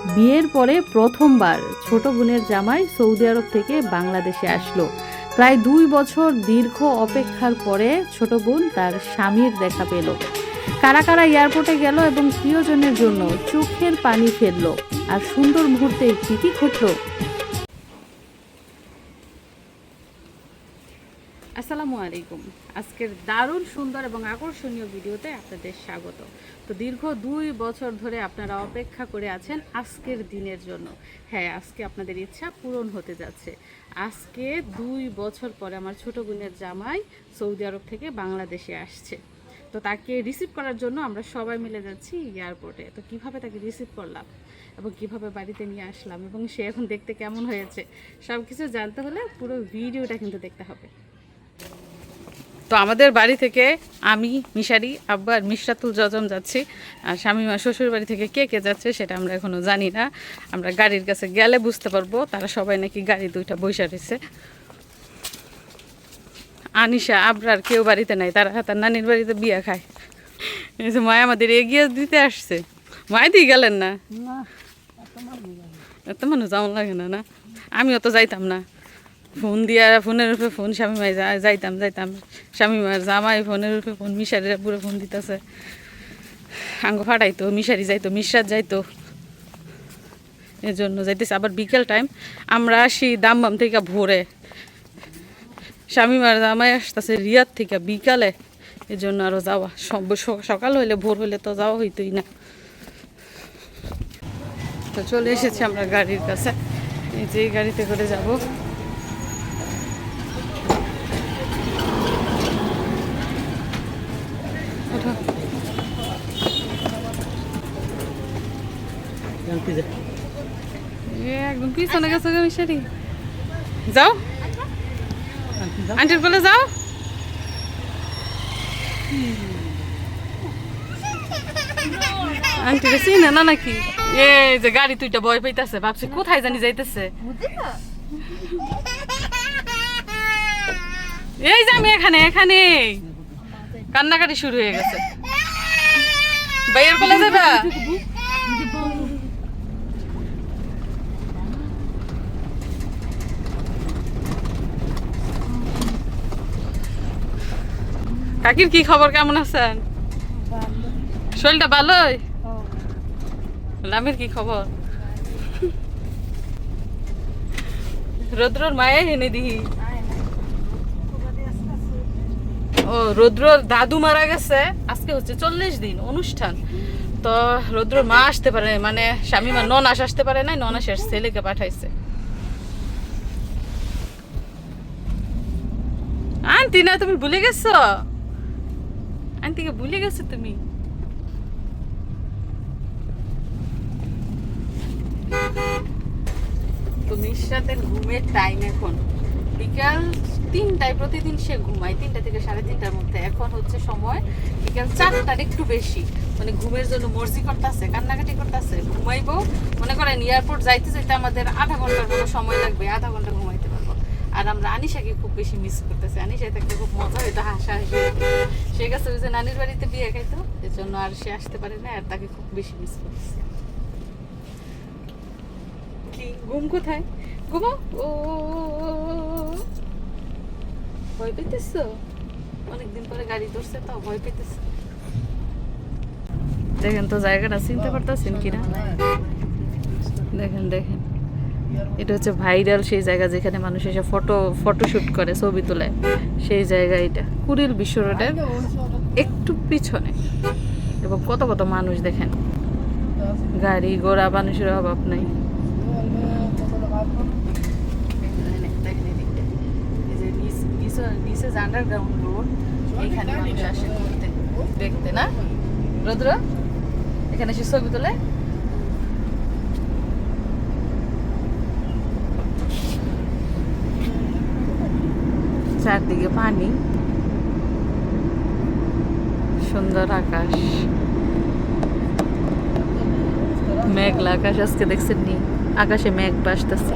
বিয়ের পরে প্রথমবার ছোট বোনের জামাই সৌদি আরব থেকে বাংলাদেশে আসলো। প্রায় 2 বছর দীর্ঘ অপেক্ষার পরে ছোট বোন তার স্বামীর দেখা পেল। কারা কারা এয়ারপোর্টে গেল এবং প্রিয়জনের জন্য চোখের পানি ফেললো, আর সুন্দর মুহূর্তে কি কি ঘটলো। আসসালামু আলাইকুম। আজকের দারুণ সুন্দর এবং আকর্ষণীয় ভিডিওতে আপনাদের স্বাগত। তো দীর্ঘ 2 বছর ধরে আপনারা অপেক্ষা করে আছেন আজকের দিনের জন্য। হ্যাঁ, আজকে আপনাদের ইচ্ছা পূরণ হতে যাচ্ছে। আজকে 2 বছর পরে আমার ছোট বোনের জামাই সৌদি আরব থেকে বাংলাদেশে আসছে। তো তাকে রিসিভ করার জন্য আমরা সবাই মিলে যাচ্ছি এয়ারপোর্টে। তো কিভাবে তাকে রিসিভ করলাম এবং কিভাবে বাড়িতে নিয়ে আসলাম এবং সে এখন দেখতে কেমন হয়েছে, সব কিছু জানতে হলে পুরো ভিডিওটা কিন্তু দেখতে হবে। তো আমাদের বাড়ি থেকে আমি, মিশারি, আব্বা আর মিশরাতুল জজম যাচ্ছি। আর শামিমা শ্বশুর বাড়ি থেকে কে কে যাচ্ছে সেটা আমরা এখনও জানি না। আমরা গাড়ির কাছে গেলে বুঝতে পারবো। তারা সবাই নাকি গাড়ি 2টা বইসা রয়েছে। আনিশা, আবরার কেউ বাড়িতে নাই, তারা তার নানির বাড়িতে বিয়া খায়। এই যে মায়া আমাদের এগিয়ে দিতে আসছে। মায় দিয়ে গেলেন না? এত মানুষ যেমন লাগে না। না, আমিও তো যাইতাম না। ফোন দিয়া ফোনের উপরে ফোন স্বামীমাই যাইতাম স্বামীমার জামাই ফোনের উপরে ফোন, মিশারিরা পুরো ফোন দিতেছে। আঙ্গ ফাটাইতো, মিশারি যাইতো, মিশরাত যাইতো, এর জন্য যাইতেছে। আবার বিকেল টাইম আমরা আসি দামবাম থেকে ভোরে, স্বামীমার জামাই আসতেছে রিয়াদ থেকে বিকালে, এর জন্য আরও যাওয়া সকাল হইলে ভোর হইলে তো যাওয়া হইতোই না। তো চলে এসেছি আমরা গাড়ির কাছে। এই যে গাড়িতে করে যাবো। একদম পিছনে গেছো গো মিশারি। যাও আন্টির কোলে যাও। আন্টি চিনে না নাকি? এই যে গাড়ি 2টা ভয় পাইতেছে, ভাবছি কোথায় জানি যাইতেছে। এই যে আমি এখানে কান্নাকাটি শুরু হয়ে গেছে। ভাইয়ের কোলে যাবা? কাকির কি খবর, কেমন আছেন? শরীরটা ভালোই? লামের কি খবর? রৌদ্রর মায়ে হেনে দিহি। ও, রৌদ্রর দাদু মারা গেছে। আজকে হচ্ছে 40 দিন অনুষ্ঠান। তো রৌদ্রর মা আসতে পারে, মানে স্বামীমা ননাস আসতে পারে নাই, ননাসের ছেলেকে পাঠাইছে। আন্টি না, তুমি ভুলে গেছো? আন্টিকে ভুলে গেছো তুমি? তো মিশরাতের ঘুমের টাইম এখন বিকাল 3টায়। প্রতিদিন সে ঘুমায় 3টা থেকে 3:30টার মধ্যে। এখন হচ্ছে সময় বিকাল 4টার একটু বেশি। মানে ঘুমের জন্য মর্জি করতেছে, কান্নাকাটি করতেছে। ঘুমাইবো, মনে করেন এয়ারপোর্ট যাইতে যাইতে আমাদের আধা ঘন্টার মতো সময় লাগবে, আধা ঘন্টা ঘুমাইতে পারবো। আর আমরা আনিশাকে খুব বেশি মিস করতেছি। আনিশা থাকতে খুব মজা হইতো, হাসাহাসি। সে গেছে ওই যে নানির বাড়িতে বিয়ে খাইতো, এর জন্য আর সে আসতে পারে না। আর তাকে খুব বেশি মিস করতেছি। কি ঘুম কোথায়? ঘুমাও। ও ভয় পেতেছ? অনেকদিন পরে গাড়ি ধরছে তো ভয় পেতেছ। দেখেন তো জায়গাটা চিনতে পারতেছেন কিনা? দেখেন এটা হচ্ছে ভাইরাল সেই জায়গা যেখানে মানুষ এসে ফটোশুট করে, ছবি তোলে। সেই জায়গা এটা কুড়িল বিশ্ব রোডের একটু পিছনে। এবং কত কত মানুষ দেখেন, গাড়ি ঘোড়া, মানুষের অভাব নাই। আন্ডারগ্রাউন্ড রোড, এখানে মানুষ আসে ঘুরতে দেখতে, না রৌদ্র? এখানে এসে ছবি তোলে। চারদিকে পানি, সুন্দর আকাশ, মেঘলা আকাশ। আজকে দেখছেন নি আকাশে মেঘ ভাসতেছে,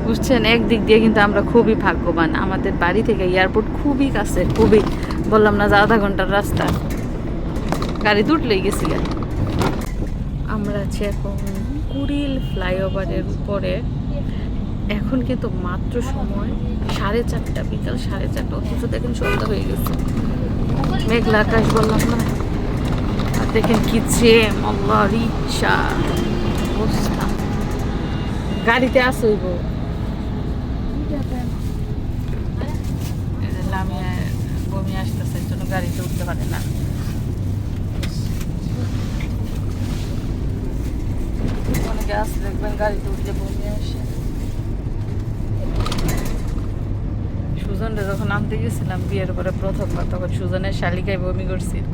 বুঝছেন? একদিক দিয়ে কিন্তু আমরা খুবই ভাগ্যবান। আমাদের বাড়ি থেকে এয়ারপোর্ট খুবই কাছে, খুবই, বললাম না যে আধা ঘন্টার রাস্তা। গাড়ি উঠলেই গেছিলেন। আমরা আছি এখন কুড়িল ফ্লাইওভারের উপরে। এখন কিন্তু মাত্র সময় 4:30, বিকাল 4:30, অথচ দেখেন সন্ধ্যা হয়ে গেছে। মেঘলা আকাশ বললাম না, আর দেখেন কি জ্যাম, আল্লাহ রিক্সা অবস্থা। গাড়িতে আসইব বমি আসতেছে, এর জন্য গাড়িতে উঠতে পারে না। অনেকে আসলে দেখবেন গাড়িতে উঠলে বমি আসে। সুজনটা যখন আনতে গেছিলাম বিয়ের পরে প্রথমবার, তখন সুজনের শালিকায় বমি করছিল,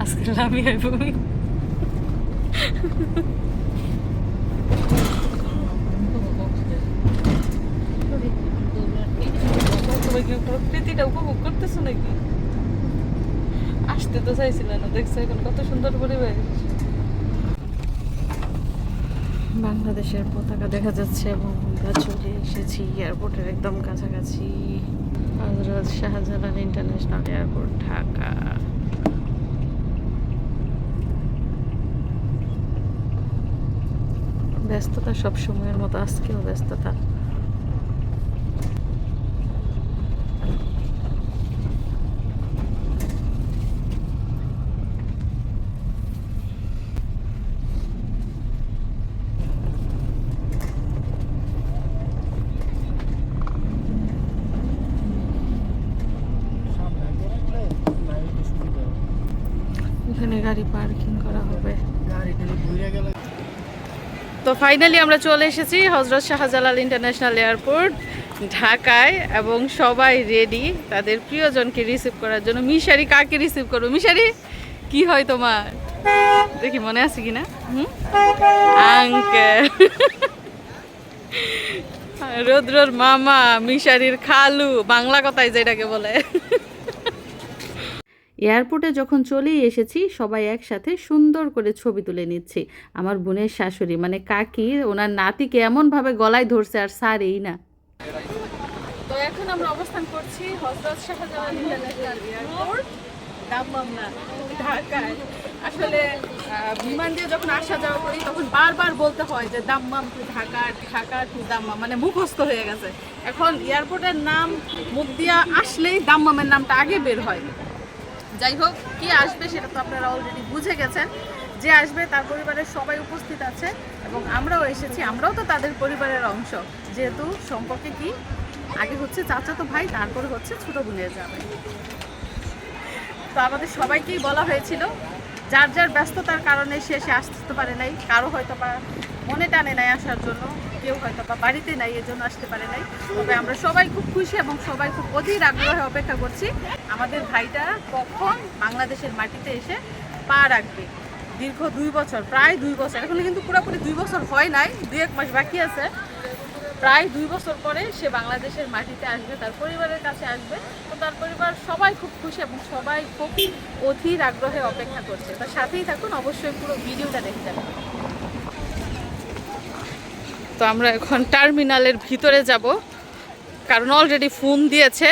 আজকে লামিয়ায় বমি। প্রকৃতিটা উপভোগ করতেছো নাকি? আসতে তো চাইছিল না, দেখছো এখন কত সুন্দর পরিবেশ। বাংলাদেশের পতাকা দেখা যাচ্ছে এবং আমরা চলে এসেছি এয়ারপোর্টের একদম কাছাকাছি। Hazrat Shahjalal international airport, Dhaka. ব্যস্ততা সব সময়ের মতো আজকেও ব্যস্ততা। এখানে গাড়ি পার্কিং করা হবে। তো ফাইনালি আমরা চলে এসেছি হযরত শাহজালাল ইন্টারন্যাশনাল এয়ারপোর্ট, ঢাকায়, এবং সবাই রেডি তাদের প্রিয়জনকে রিসিভ করার জন্য। মিশারি কাকে রিসিভ করবো? মিশারি কি হয় তোমার? দেখি মনে আছে কিনা। আঙ্কেল, রুদ্রর মামা, মিশারির খালু, বাংলা কথায় যেটাকে বলে। এয়ারপোর্টে যখন চলেই এসেছি, সবাই একসাথে সুন্দর করে ছবি তুলে নিচ্ছি। আমার বোনের শাশুড়ি মানে কাকি ওনার নাতিকে এমনভাবে গলায় ধরছে আর ছাড়েই না। তো এখন আমরা অবস্থান করছি হযরত শাহজালাল ইন্টারন্যাশনাল এয়ারপোর্ট, দাম্মাম না, ঢাকায়। আসলে বিমান দিয়ে যখন আসা যাওয়া করি তখন বারবার বলতে হয় যে Dammam to Dhaka, Dhaka to Dammam, মানে মুখস্থ হয়ে গেছে। এখন এয়ারপোর্টের নাম মুখ দিয়ে আসলেই দাম্মামের নামটা আগে বের হয়। যাই হোক, কি আসবে সেটা তো আপনারা অলরেডি বুঝে গেছেন। যে আসবে তার পরিবারের সবাই উপস্থিত আছে এবং আমরাও এসেছি, আমরাও তো তাদের পরিবারের অংশ। যেহেতু সম্পর্কে কি আগে হচ্ছে চাচাতো ভাই, তারপরে হচ্ছে ছোট বোনের যাবে। তো আমাদের সবাইকেই বলা হয়েছিল, যার যার ব্যস্ততার কারণে শেষে আসতে পারে নাই। কারো হয়তো বা মনে টানে নাই আসার জন্য, কেউ হয়তো বা বাড়িতে নাই, এর জন্য আসতে পারে নাই। তবে আমরা সবাই খুব খুশি এবং সবাই খুব অধীর আগ্রহে অপেক্ষা করছি আমাদের ভাইটা কখন বাংলাদেশের মাটিতে এসে পা রাখবে। দীর্ঘ 2 বছর, প্রায় 2 বছর, এখনো কিন্তু পুরোপুরি 2 বছর হয় নাই, 2-1 মাস বাকি আছে। প্রায় 2 বছর পরে সে বাংলাদেশের মাটিতে আসবে, তার পরিবারের কাছে আসবে। তো তার পরিবার সবাই খুব খুশি এবং সবাই খুব অধীর আগ্রহে অপেক্ষা করছে। তার সাথেই থাকুন, অবশ্যই পুরো ভিডিওটা দেখে যাবেন। তো আমরা এখন টার্মিনালের ভিতরে যাব, কারণ অলরেডি ফোন দিয়েছে,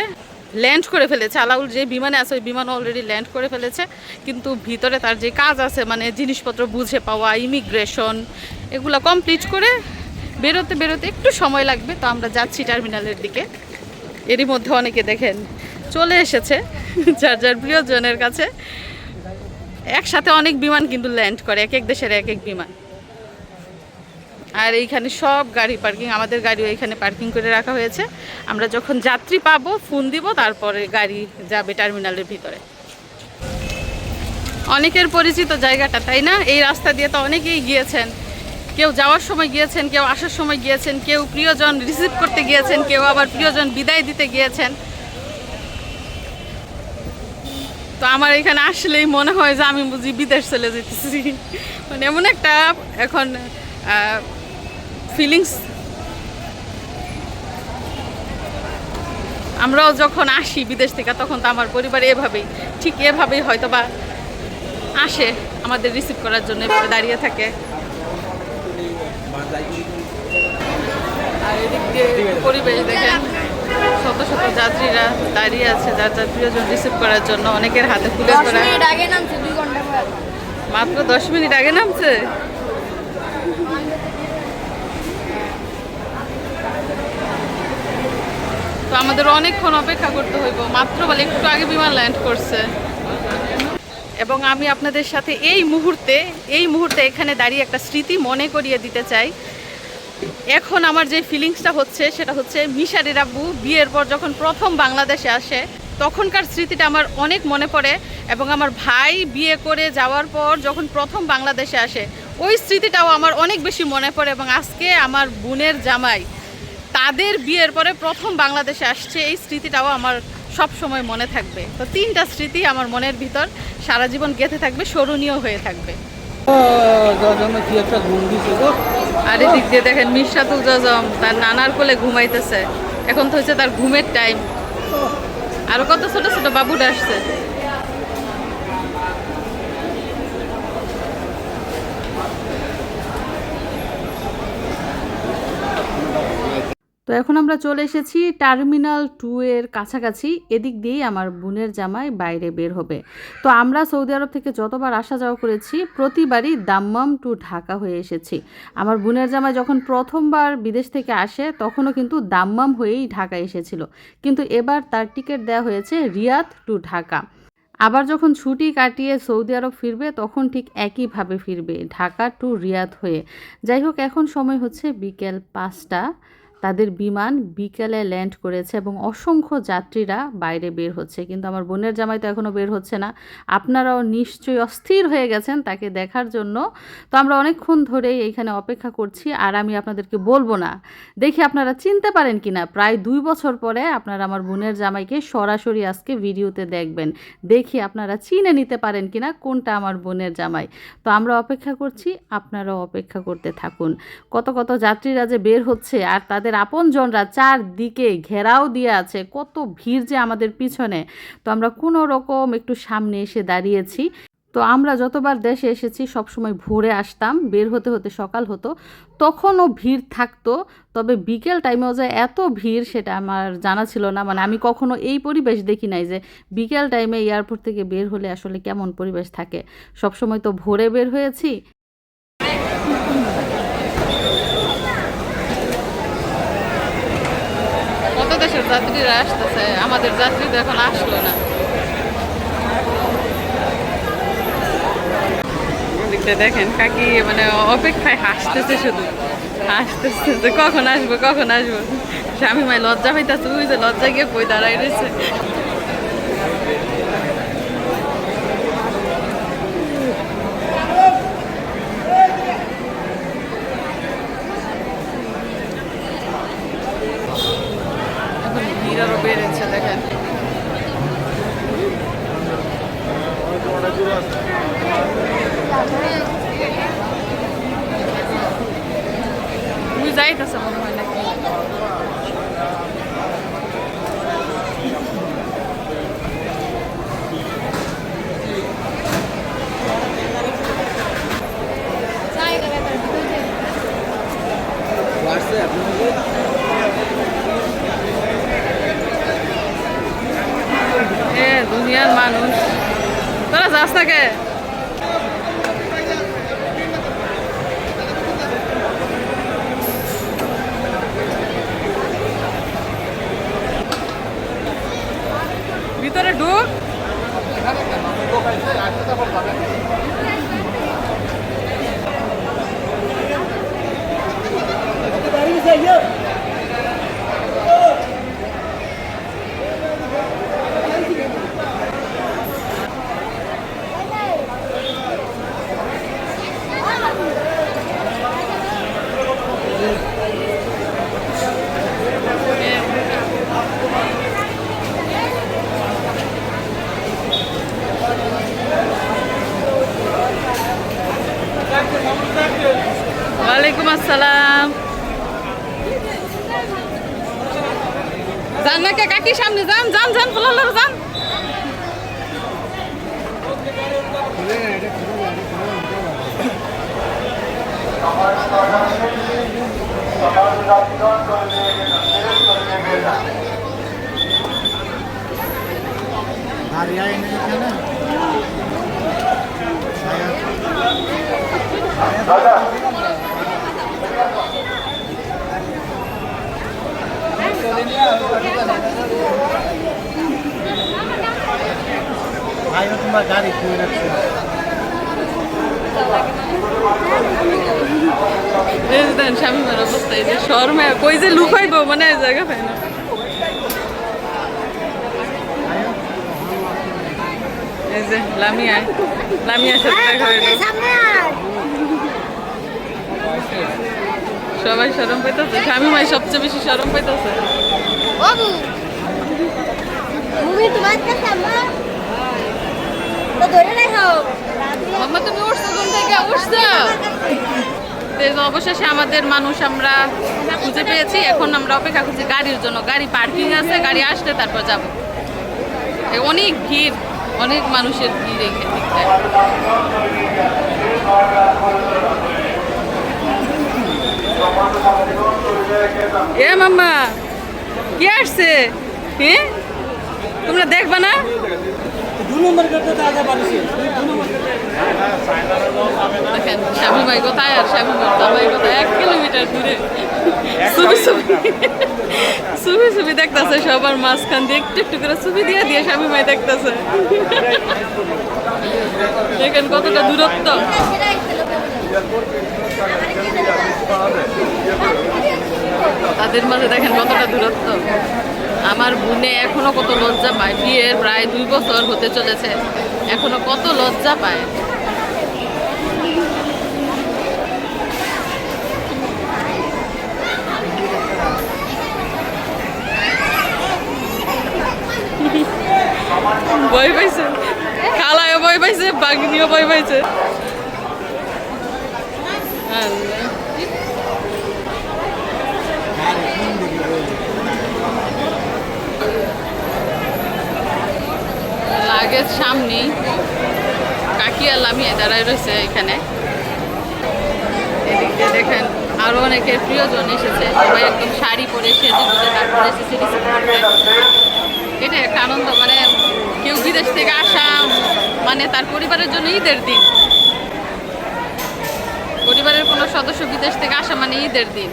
ল্যান্ড করে ফেলেছে। আলাউল যে বিমানে আছে ওই বিমান অলরেডি ল্যান্ড করে ফেলেছে, কিন্তু ভিতরে তার যে কাজ আছে, মানে জিনিসপত্র বুঝে পাওয়া, ইমিগ্রেশন, এগুলো কমপ্লিট করে বেরোতে বেরোতে একটু সময় লাগবে। তো আমরা যাচ্ছি টার্মিনালের দিকে। এরই মধ্যে অনেকে দেখেন চলে এসেছে যার যার প্রিয়জনের কাছে। একসাথে অনেক বিমান কিন্তু ল্যান্ড করে, এক এক দেশের এক এক বিমান। আর এইখানে সব গাড়ি পার্কিং, আমাদের গাড়িও এখানে পার্কিং করে রাখা হয়েছে। আমরা যখন যাত্রী পাবো ফোন দিব, তারপরে গাড়ি যাবে টার্মিনালের ভিতরে। অনেকের পরিচিত জায়গাটা, তাই না? এই রাস্তা দিয়ে তো অনেকেই গিয়েছেন, কেউ যাওয়ার সময় গিয়েছেন, কেউ আসার সময় গিয়েছেন, কেউ প্রিয়জন রিসিভ করতে গিয়েছেন, কেউ আবার প্রিয়জন বিদায় দিতে গিয়েছেন। তো আমার এখানে আসলেই মনে হয় যে আমি বুঝি বিদেশ চলে যেতেছি, মানে এমন একটা এখন ফিলিংস। আমরাও যখন আসি বিদেশ থেকে তখন তো আমার পরিবার ঠিক এভাবেই হয়তো বা আসে আমাদের রিসিভ করার জন্য, এভাবে দাঁড়িয়ে থাকে। আর এদিক দিয়ে পরিবেশ দেখেন, শত শত যাত্রীরা দাঁড়িয়ে আছে যার যার প্রিয়জন রিসিভ করার জন্য। অনেকের হাতে ফুলের তোড়া। মাত্র 10 মিনিট আগে নামছে। তো আমাদের অনেকক্ষণ অপেক্ষা করতে হইব, মাত্র বলে একটু আগে বিমান ল্যান্ড করছে। এবং আমি আপনাদের সাথে এই মুহূর্তে এখানে দাঁড়িয়ে একটা স্মৃতি মনে করিয়ে দিতে চাই। এখন আমার যে ফিলিংসটা হচ্ছে সেটা হচ্ছে মিশারির আব্বু বিয়ের পর যখন প্রথম বাংলাদেশে আসে তখনকার স্মৃতিটা আমার অনেক মনে পড়ে। এবং আমার ভাই বিয়ে করে যাওয়ার পর যখন প্রথম বাংলাদেশে আসে ওই স্মৃতিটাও আমার অনেক বেশি মনে পড়ে। এবং আজকে আমার বোনের জামাই তাদের বিয়ের পরে প্রথম বাংলাদেশে আসছে, এই স্মৃতিটাও আমার সব সময় মনে থাকবে। তো 3টা স্মৃতি আমার মনের ভিতর সারা জীবন গেঁথে থাকবে, স্মরণীয় হয়ে থাকবে। আর এদিক দিয়ে দেখেন মিশরাতুল জজম তার নানার কোলে ঘুমাইতেছে। এখন তো হচ্ছে তার ঘুমের টাইম। আরো কত ছোট ছোট বাবুরা আসছে। তো এখন আমরা চলে এসেছি টার্মিনাল 2 এর কাছাকাছি। এদিক দিয়েই আমার বোনের জামাই বাইরে বের হবে। তো আমরা সৌদি আরব থেকে যতবার আসা যাওয়া করেছি প্রতিবারই দাম্মাম টু ঢাকা হয়ে এসেছি। আমার বোনের জামাই যখন প্রথমবার বিদেশ থেকে আসে তখনও কিন্তু দাম্মাম হয়েই ঢাকা এসেছিল, কিন্তু এবার তার টিকিট দেওয়া হয়েছে রিয়াদ টু ঢাকা। আবার যখন ছুটি কাটিয়ে সৌদি আরব ফিরবে তখন ঠিক একইভাবে ফিরবে, ঢাকা টু রিয়াদ হয়ে। যাই হোক, এখন সময় হচ্ছে বিকেল 5টা। তাদের বিমান বিকেলে ল্যান্ড করেছে এবং অসংখ্য যাত্রীরা বাইরে বের হচ্ছে, কিন্তু আমার বোনের জামাই তো এখনও বের হচ্ছে না। আপনারাও নিশ্চয়ই অস্থির হয়ে গেছেন তাকে দেখার জন্য। তো আমরা অনেকক্ষণ ধরেই এইখানে অপেক্ষা করছি, আর আমি আপনাদেরকে বলবো না, দেখি আপনারা চিনতে পারেন কিনা। প্রায় 2 বছর পরে আপনারা আমার বোনের জামাইকে সরাসরি আজকে ভিডিওতে দেখবেন। দেখি আপনারা চিনে নিতে পারেন কিনা কোনটা আমার বোনের জামাই। তো আমরা অপেক্ষা করছি, আপনারাও অপেক্ষা করতে থাকুন। কত কত যাত্রীরা যে বের হচ্ছে, আর তাদের আপনজনরা চারদিকে ঘেরাও দিয়ে আছে, কত ভিড় যে আমাদের পিছনে। তো আমরা কোনো রকম একটু সামনে এসে দাঁড়িয়েছি। তো আমরা যতবার দেশে এসেছি সবসময় ভোরে আসতাম, বের হতে হতে সকাল হতো, তখনও ভিড় থাকতো। তবে বিকেল টাইমেও যে এত ভিড় সেটা আমার জানা ছিল না। মানে আমি কখনো এই পরিবেশ দেখি নাই যে বিকেল টাইমে এয়ারপোর্ট থেকে বের হলে আসলে কেমন পরিবেশ থাকে। সবসময় তো ভোরে বের হয়েছি। কত দেশের যাত্রীরা আসতেছে, আমাদের যাত্রী তো এখন আসলো না। দেখেন কাকি মানে অপেক্ষায় হাসতেছে, শুধু হাসতেছে যে কখন আসবো কখন আসবো। স্বামী মাই লজ্জা হইতাছে, ওই যে লজ্জা গিয়ে কই দাঁড়াই রয়েছে। এখন ভিড় আরো বেড়েছে দেখেন। তুই যাইতেছে মনে হয় নাকি। দুনিয়ার মানুষ, তোরা যাস থাকে। ভিতরে ঢুক। ওয়ালাইকুম আসসালাম। যান না কে কাকি, সামনে যান যান যান, ফলালো যান। আর তোমার গাড়ি খুলে রাখছে দেন স্বামীমার অবস্থা এই যে শর্মা কই যে লুকাইবো মানে জায়গা পায় না। এই যে লামিয়ার সাথে দেখা হইলো, সবাই শরম পাইতেছে, স্বামীমাই সবচেয়ে বেশি শরম পাইতেছে। মাম্মা তুমি উঠছো ঘুম থেকে? উঠছো? অবশেষে আমাদের মানুষ আমরা খুঁজে পেয়েছি। এখন আমরা অপেক্ষা করছি গাড়ির জন্য, গাড়ি পার্কিং আছে, গাড়ি আসলে তারপর যাব। অনেক ভিড়, অনেক মানুষের ভিড় এই দিকটায়। এ মাম্মা কি আসছে? হ্যাঁ তোমরা দেখবা না? দেখেন স্বামীমাই কোথায় আর স্বামীমার দামাই কোথায়, 1 কিলোমিটার দূরে ছবি দেখতেছে সবার মাঝখান দিয়ে একটু একটু করে ছবি দিয়ে দিয়ে স্বামীমাই দেখতেছে। দেখেন কতটা দূরত্ব। তাদের মাঝে দেখেন কতটা দূরত্ব। আমার বোনে এখনো কত লজ্জা পায়, বিয়ের প্রায় 2 বছর হতে চলেছে, এখনো কত লজ্জা পায়। ভয় পাইছে, খালায়ও ভয় পাইছে, বাগনিও ভয় পাইছে। লাগেজ সামনেই কাকি আর লামিয়ে দাঁড়ায় রয়েছে এখানে। এদিকে দেখেন আরো অনেকের প্রিয়জন এসেছে, সবাই একদম শাড়ি পরে সেজে গুজে তারপরে এসেছে রিসিভ করতে। এটা একটা আনন্দ, মানে কেউ বিদেশ থেকে আসা মানে তার পরিবারের জন্য ঈদের দিন। পরিবারের কোনো সদস্য বিদেশ থেকে আসা মানে ঈদের দিন।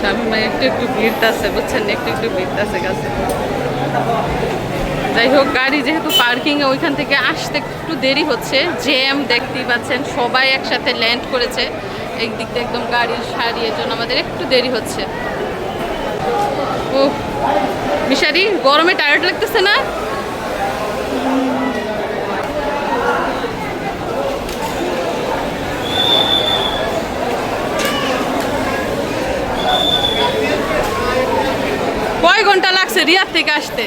স্বামীমা একটু একটু ভিড়তেছে, বুঝছেন, একটু একটু ভিড়তেছে কাছে। যাই হোক, গাড়ি যেহেতু পার্কিংয়ে ওইখান থেকে আসতে একটু দেরি হচ্ছে, জ্যাম দেখতেই পাচ্ছেন, সবাই একসাথে ল্যান্ড করেছে একদিক দিয়ে একদম গাড়ির সারিয়ে, জন্য আমাদের একটু দেরি হচ্ছে। ও মিশারি, গরমে টায়ার্ড লাগতেছে না? কয় ঘন্টা লাগছে রিয়াদ থেকে আসতে?